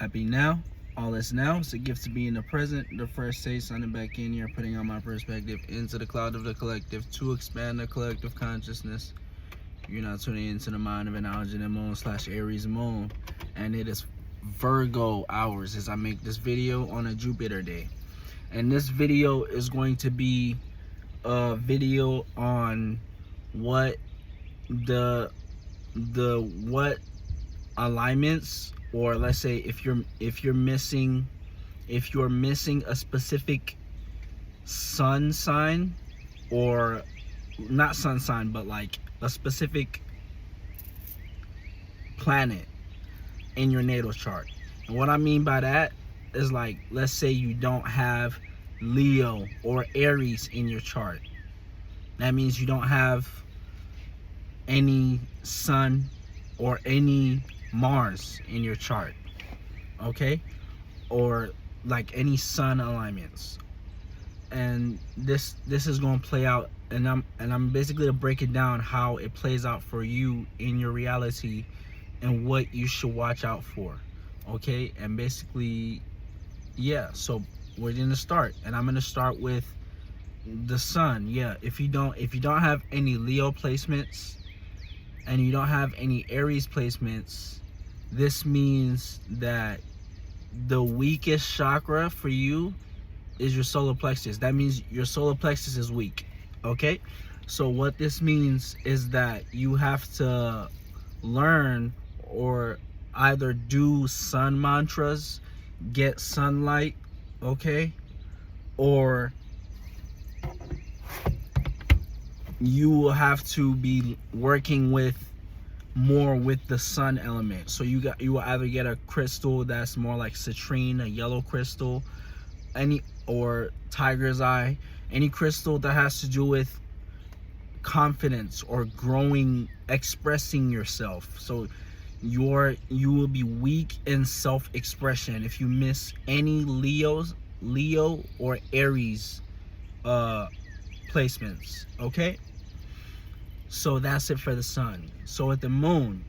Happy now. All is now. It's a gift to be in the present. The first say signing back in here, putting on my perspective into the cloud of the collective to expand the collective consciousness. You're now tuning into the mind of an Algin moon / Aries moon. And it is Virgo hours as I make this video on a Jupiter day. And this video is going to be a video on what what alignments, or let's say if you're missing a specific sun sign, or not sun sign, but like a specific planet in your natal chart. And what I mean by that is, like, let's say you don't have Leo or Aries in your chart. That means you don't have any Sun or any Mars in your chart, okay? Or like any Sun alignments. And this is going to play out, and I'm basically to break it down how it plays out for you in your reality and what you should watch out for, okay? And basically, yeah, so we're gonna start, and I'm gonna start with the Sun. Yeah, if you don't have any Leo placements and you don't have any Aries placements, this means that the weakest chakra for you is your solar plexus. That means your solar plexus is weak, okay? So what this means is that you have to learn or either do sun mantras, get sunlight, okay? Or you will have to be working more with the sun element. So you will either get a crystal that's more like citrine, a yellow crystal, or tiger's eye, any crystal that has to do with confidence or growing, expressing yourself. So you will be weak in self-expression if you miss any Leo or Aries placements, okay? So that's it for the Sun. So at the Moon,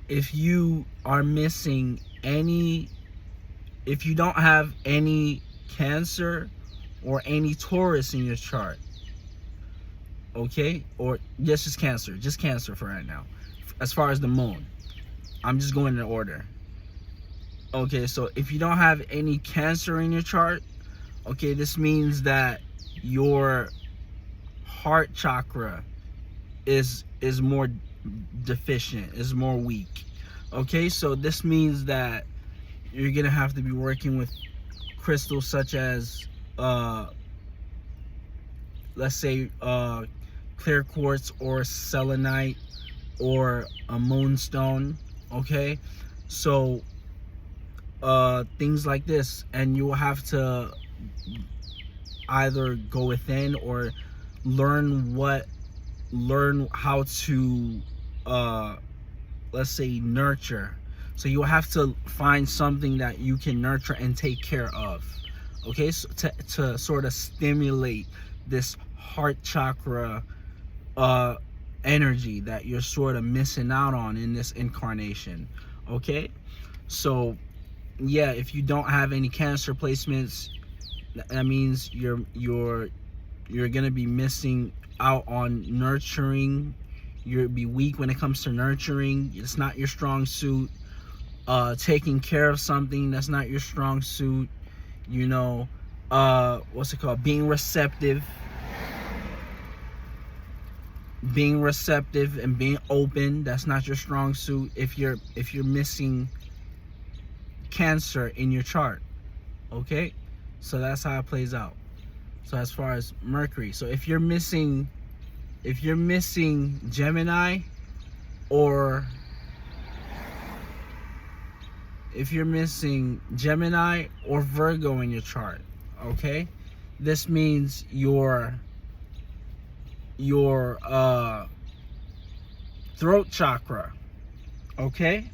if you are missing if you don't have any Cancer or any Taurus in your chart, okay? Or just Cancer for right now. As far as the Moon, I'm just going in order. Okay, so if you don't have any Cancer in your chart, okay, this means that your heart chakra is more deficient, is more weak. Okay, so this means that you're gonna have to be working with crystals such as let's say clear quartz or selenite or a moonstone, okay? So things like this, and you will have to either go within or learn how to let's say nurture. So you will have to find something that you can nurture and take care of, okay? So to sort of stimulate this heart chakra energy that you're sort of missing out on in this incarnation, okay? So yeah, if you don't have any Cancer placements, that means you're gonna be missing out on nurturing. You'll be weak when it comes to nurturing. It's not your strong suit. Taking care of something, that's not your strong suit. You know, what's it called? Being receptive and being open, that's not your strong suit if you're missing Cancer in your chart, okay? So that's how it plays out. So as far as Mercury, so if you're missing Gemini, or if you're missing Gemini or Virgo in your chart, okay, this means your throat chakra, okay?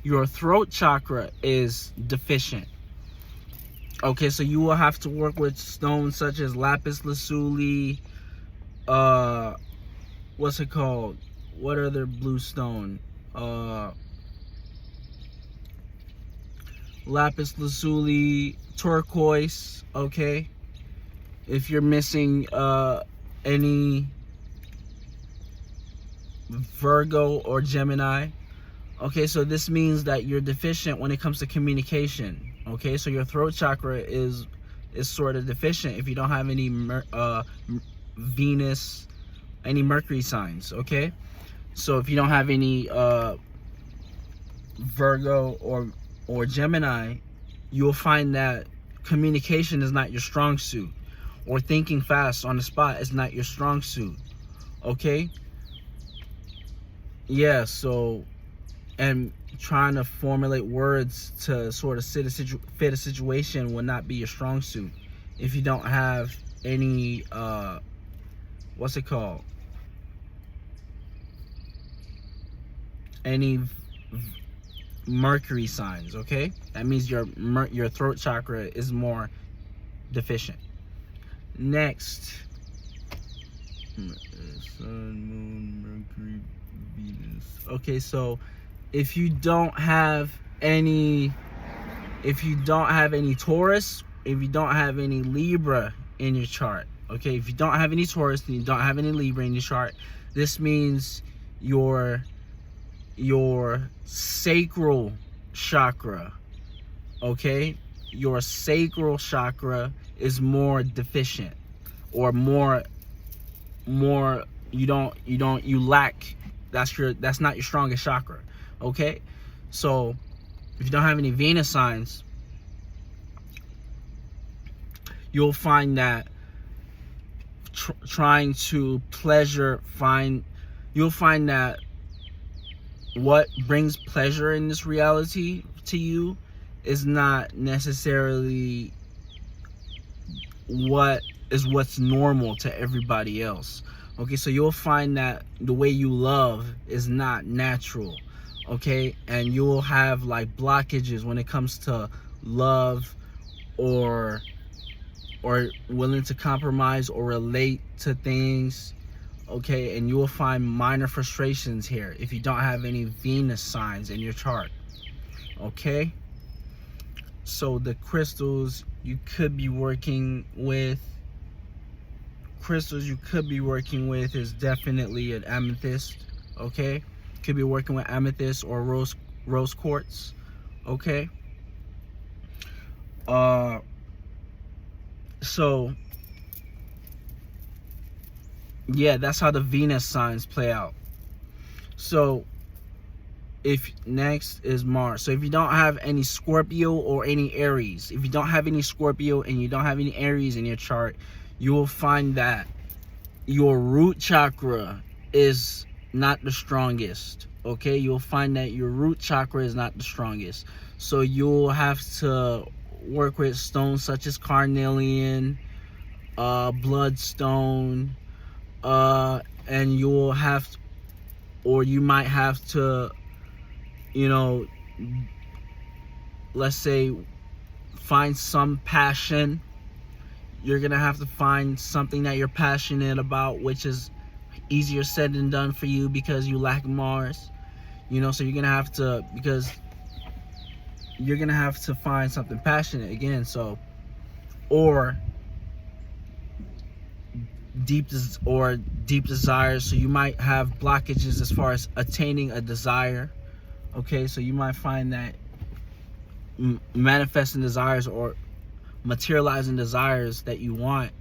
Your throat chakra is deficient. Okay, so you will have to work with stones such as lapis lazuli, what's it called? What other blue stone? lapis lazuli, turquoise, okay? If you're missing any Virgo or Gemini, okay, so this means that you're deficient when it comes to communication, okay? So your throat chakra is sort of deficient if you don't have any Venus, any Mercury signs, okay? So if you don't have any Virgo or Gemini, you'll find that communication is not your strong suit, or thinking fast on the spot is not your strong suit, okay? Yeah, so, and trying to formulate words to sort of fit a situation will not be your strong suit if you don't have any what's it called, any Mercury signs, okay? That means your throat chakra is more deficient. Next, Sun, Moon, Mercury, Venus. Okay, so if you don't have any Taurus, if you don't have any Libra in your chart, okay, if you don't have any Taurus and you don't have any Libra in your chart, this means your sacral chakra, okay, your sacral chakra is more deficient, or you lack. That's not your strongest chakra, okay? So if you don't have any Venus signs, you'll find that trying to you'll find that what brings pleasure in this reality to you is not necessarily what's normal to everybody else. Okay, so you'll find that the way you love is not natural, okay? And you'll have like blockages when it comes to love, or willing to compromise or relate to things, okay? And you will find minor frustrations here if you don't have any Venus signs in your chart, okay? So the crystals you could be working with is definitely an amethyst, okay? Could be working with amethyst or rose quartz, okay? So yeah, that's how the Venus signs play out. So if next is Mars. So if you don't have any Scorpio or any Aries, if you don't have any Scorpio and you don't have any Aries in your chart, you will find that your root chakra is not the strongest, okay? You'll find that your root chakra is not the strongest. So you'll have to work with stones such as carnelian, bloodstone, and you'll have to, or you might have to, you know, let's say find some passion. You're gonna have to find something that you're passionate about, which is easier said than done for you because you lack Mars, you know. So you're gonna have to, because you're gonna have to find something passionate again. So, or deep desires. So you might have blockages as far as attaining a desire, okay? So you might find that manifesting desires or materializing desires that you want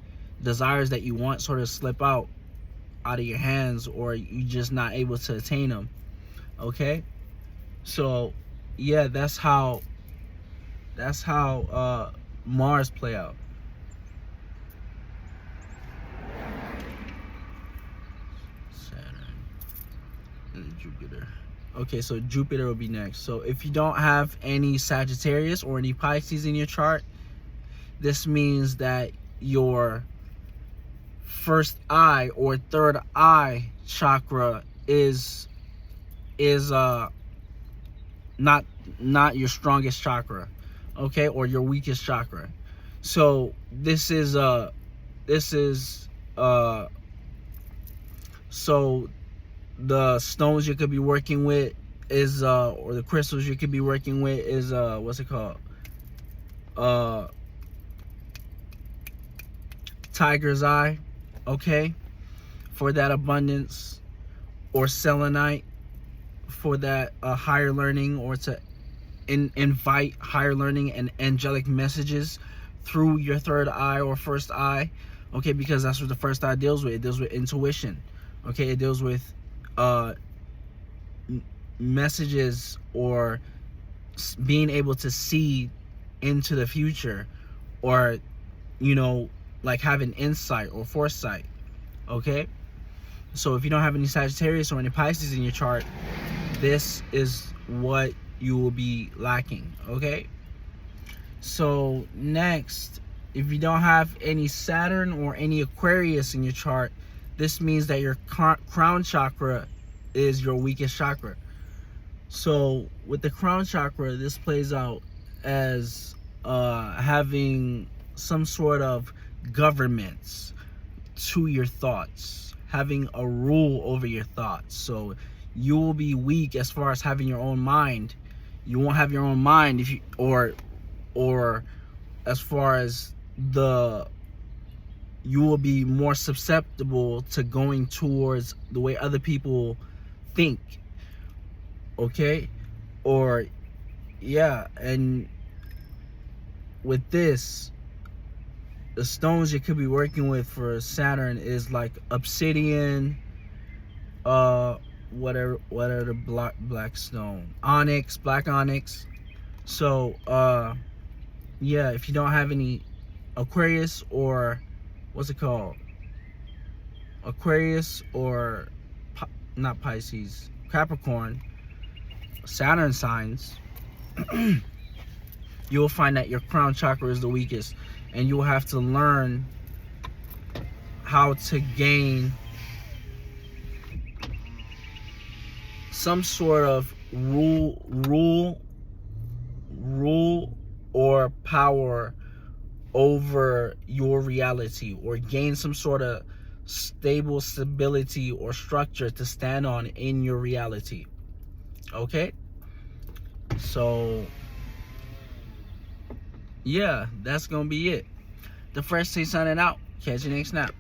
sort of slip out of your hands, or you're just not able to attain them, okay? So yeah, that's how Mars play out. Saturn and Jupiter. Okay, so Jupiter will be next. So if you don't have any Sagittarius or any Pisces in your chart, this means that your first eye or third eye chakra is not your strongest chakra, okay, or your weakest chakra. So so the stones you could be working with is or the crystals you could be working with is what's it called? tiger's eye, okay, for that abundance, or selenite for that higher learning, or to invite higher learning and angelic messages through your third eye or first eye, okay, because that's what the first eye deals with. It deals with intuition, okay, it deals with messages, or being able to see into the future, or like having insight or foresight, okay. So if you don't have any Sagittarius or any Pisces in your chart, this is what you will be lacking, okay. So next, if you don't have any Saturn or any Aquarius in your chart, this means that your crown chakra is your weakest chakra. So with the crown chakra, this plays out as having some sort of governance to your thoughts, having a rule over your thoughts. So you will be weak as far as having your own mind. You won't have your own mind if you, or as far as you will be more susceptible to going towards the way other people think, okay. Or yeah, and with this, the stones you could be working with for Saturn is like obsidian, what are the black stone, onyx, black onyx. So yeah, if you don't have any Aquarius, or what's it called, Aquarius, or not Pisces, Capricorn, Saturn signs, you'll find that your crown chakra is the weakest, and you'll have to learn how to gain some sort of rule or power over your reality, or gain some sort of stability or structure to stand on in your reality, okay. So yeah, that's gonna be it. The Fresh Tea signing out. Catch you next snap.